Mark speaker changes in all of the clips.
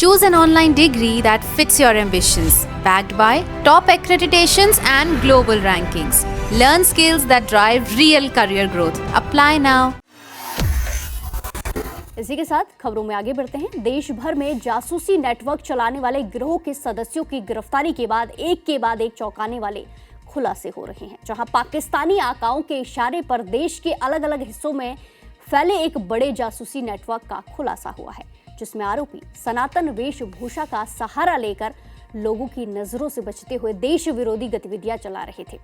Speaker 1: Choose an online degree that fits your ambitions, backed by top accreditations and global rankings. Learn skills that drive real career growth. Apply now.
Speaker 2: इसी के साथ खबरों में आगे बढ़ते हैं। देश भर में जासूसी नेटवर्क चलाने वाले गिरोह के सदस्यों की गिरफ्तारी के बाद एक चौंकाने वाले खुलासे हो रहे हैं, जहां पाकिस्तानी आकाओं के इशारे पर देश के अलग अलग हिस्सों में फैले एक बड़े जासूसी नेटवर्क का खुलासा हुआ है, जिसमें आरोपी सनातन वेशभूषा का सहारा लेकर लोगों की नजरों से बचते हुए देश विरोधी गतिविधियां चला रहे थे।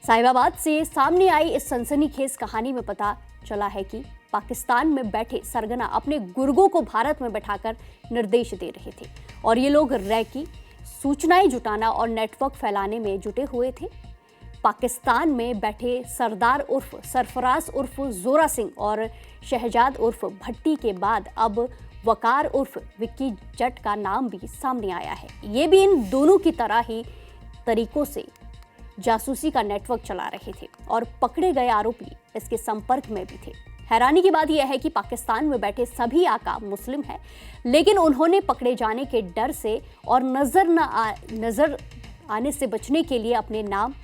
Speaker 2: साहिबाबाद से सामने आई इस सनसनीखेज कहानी में पता चला है कि पाकिस्तान में बैठे सरगना अपने गुर्गों को भारत में बैठाकर निर्देश दे रहे थे और ये लोग रैकी, सूचनाएं जुटाना और नेटवर्क फैलाने में जुटे हुए थे। पाकिस्तान में बैठे सरदार उर्फ सरफराज उर्फ जोरा सिंह और शहजाद उर्फ भट्टी के बाद अब वकार उर्फ विक्की जट का नाम भी सामने आया है। ये भी इन दोनों की तरह ही तरीकों से जासूसी का नेटवर्क चला रहे थे और पकड़े गए आरोपी इसके संपर्क में भी थे। हैरानी की बात यह है कि पाकिस्तान में बैठे सभी आका मुस्लिम हैं, लेकिन उन्होंने पकड़े जाने के डर से और नजर आने से बचने के लिए अपने नाम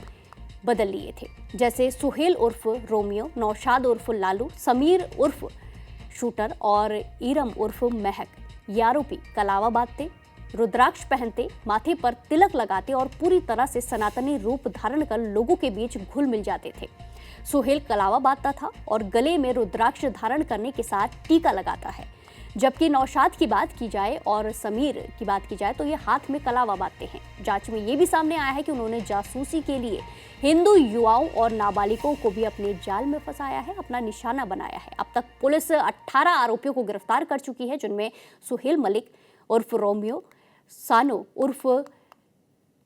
Speaker 2: बदल लिए थे, जैसे सुहेल उर्फ रोमियो, नौशाद उर्फ लालू, समीर उर्फ शूटर और ईरम उर्फ महक। ये आरोपी कलावा बांधते, रुद्राक्ष पहनते, माथे पर तिलक लगाते और पूरी तरह से सनातनी रूप धारण कर लोगों के बीच घुल मिल जाते थे। सुहेल कलावा बांधता था और गले में रुद्राक्ष धारण करने के साथ टीका लगाता है, जबकि नौशाद की बात की जाए और समीर की बात की जाए तो ये हाथ में कलावा बांधते हैं। जांच में ये भी सामने आया है कि उन्होंने जासूसी के लिए हिंदू युवाओं और नाबालिगों को भी अपने जाल में फंसाया है, अपना निशाना बनाया है। अब तक पुलिस 18 आरोपियों को गिरफ्तार कर चुकी है, जिनमें सुहेल मलिक उर्फ रोमियो, सानो उर्फ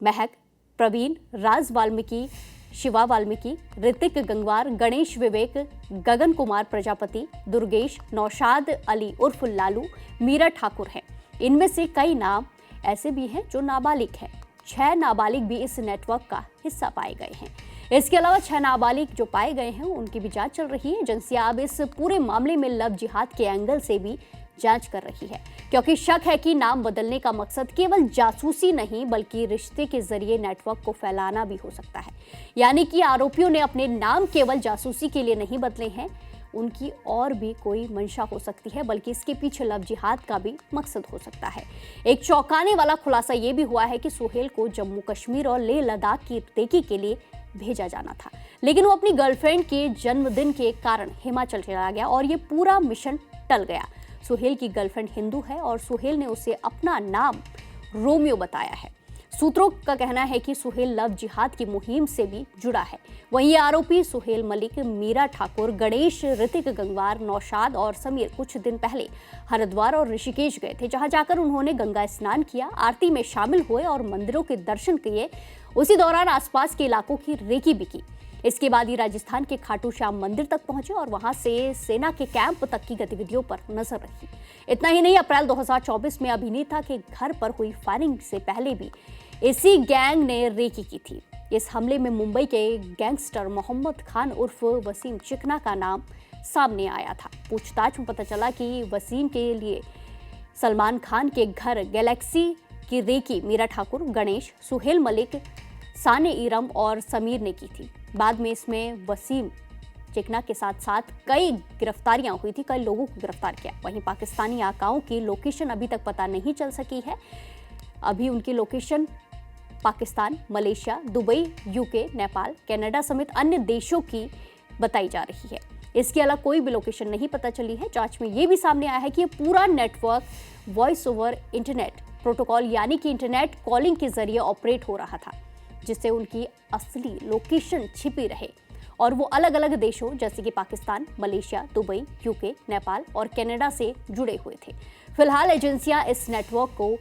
Speaker 2: महक, प्रवीण, राज वाल्मीकि, शिवा वाल्मीकि, ऋतिक गंगवार, गणेश विवेक, गगन कुमार प्रजापति, दुर्गेश, नौशाद अली उर्फ लालू, मीरा ठाकुर हैं। इनमें से कई नाम ऐसे भी हैं जो नाबालिग हैं। 6 नाबालिग भी इस नेटवर्क का हिस्सा पाए गए हैं। इसके अलावा 6 नाबालिग जो पाए गए हैं उनकी भी जांच चल रही है। एजेंसियां अब इस पूरे मामले में लव जिहाद के एंगल से भी जांच कर रही है, क्योंकि शक है कि नाम बदलने का मकसद केवल जासूसी नहीं बल्कि रिश्ते के जरिए नेटवर्क को फैलाना भी हो सकता है। यानी कि आरोपियों ने अपने नाम केवल जासूसी के लिए नहीं बदले हैं, उनकी और भी कोई मंशा हो सकती है, बल्कि इसके पीछे लव जिहाद का भी मकसद हो सकता है। एक चौंकाने वाला खुलासा ये भी हुआ है कि सुहेल को जम्मू कश्मीर और लेह लद्दाख की रेकी के लिए भेजा जाना था, लेकिन वो अपनी गर्लफ्रेंड के जन्मदिन के कारण हिमाचल चला गया और ये पूरा मिशन टल गया। सुहेल की गर्लफ्रेंड हिंदू है और सुहेल ने उसे अपना नाम रोमियो बताया है। सूत्रों का कहना है कि सुहेल लव जिहाद की मुहिम से भी जुड़ा है। वहीं आरोपी सुहेल मलिक, मीरा ठाकुर, गणेश, ऋतिक गंगवार, नौशाद और समीर कुछ दिन पहले हरिद्वार और ऋषिकेश गए थे, जहां जाकर उन्होंने गंगा स्नान किया, आरती में शामिल हुए और मंदिरों के दर्शन किए। उसी दौरान आसपास के इलाकों की रेकी भी की। इसके बाद ही राजस्थान के खाटू श्याम मंदिर तक पहुंचे और वहां से सेना के कैंप तक की गतिविधियों पर नजर रखी। इतना ही नहीं, अप्रैल 2024 में अभिनेता के घर पर हुई फायरिंग से पहले भी इसी गैंग ने रेकी की थी। इस हमले में मुंबई के गैंगस्टर मोहम्मद खान उर्फ वसीम चिकना का नाम सामने आया था। पूछताछ में पता चला कि वसीम के लिए सलमान खान के घर गैलेक्सी की रेकी मीरा ठाकुर, गणेश, सुहेल मलिक, साने ईरम और समीर ने की थी। बाद में इसमें वसीम चिकना के साथ साथ कई गिरफ्तारियां हुई थी, कई लोगों को गिरफ्तार किया। वहीं पाकिस्तानी आकाओं की लोकेशन अभी तक पता नहीं चल सकी है। अभी उनकी location Pakistan, Malaysia, Dubai, UK, Nepal, Canada समेत अन्य देशों की बताई जा रही है। इसके अलावा कोई भी लोकेशन नहीं पता चली है। जांच में ये भी सामने आया है कि ये पूरा network voice over internet protocol यानी कि इंटरनेट कॉलिंग के जरिए ऑपरेट हो रहा था, जिससे उनकी असली लोकेशन छिपी रहे और वो अलग अलग देशों जैसे कि Pakistan, Malaysia, Dubai, UK, Nepal और कनाडा से जुड़े हुए थे। फिलहाल एजेंसियां इस नेटवर्क को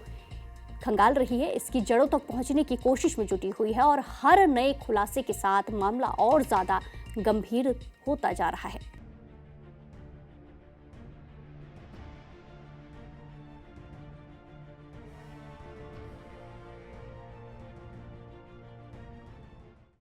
Speaker 2: खंगाल रही है, इसकी जड़ों तक पहुंचने की कोशिश में जुटी हुई है और हर नए खुलासे के साथ मामला और ज्यादा गंभीर होता जा रहा है।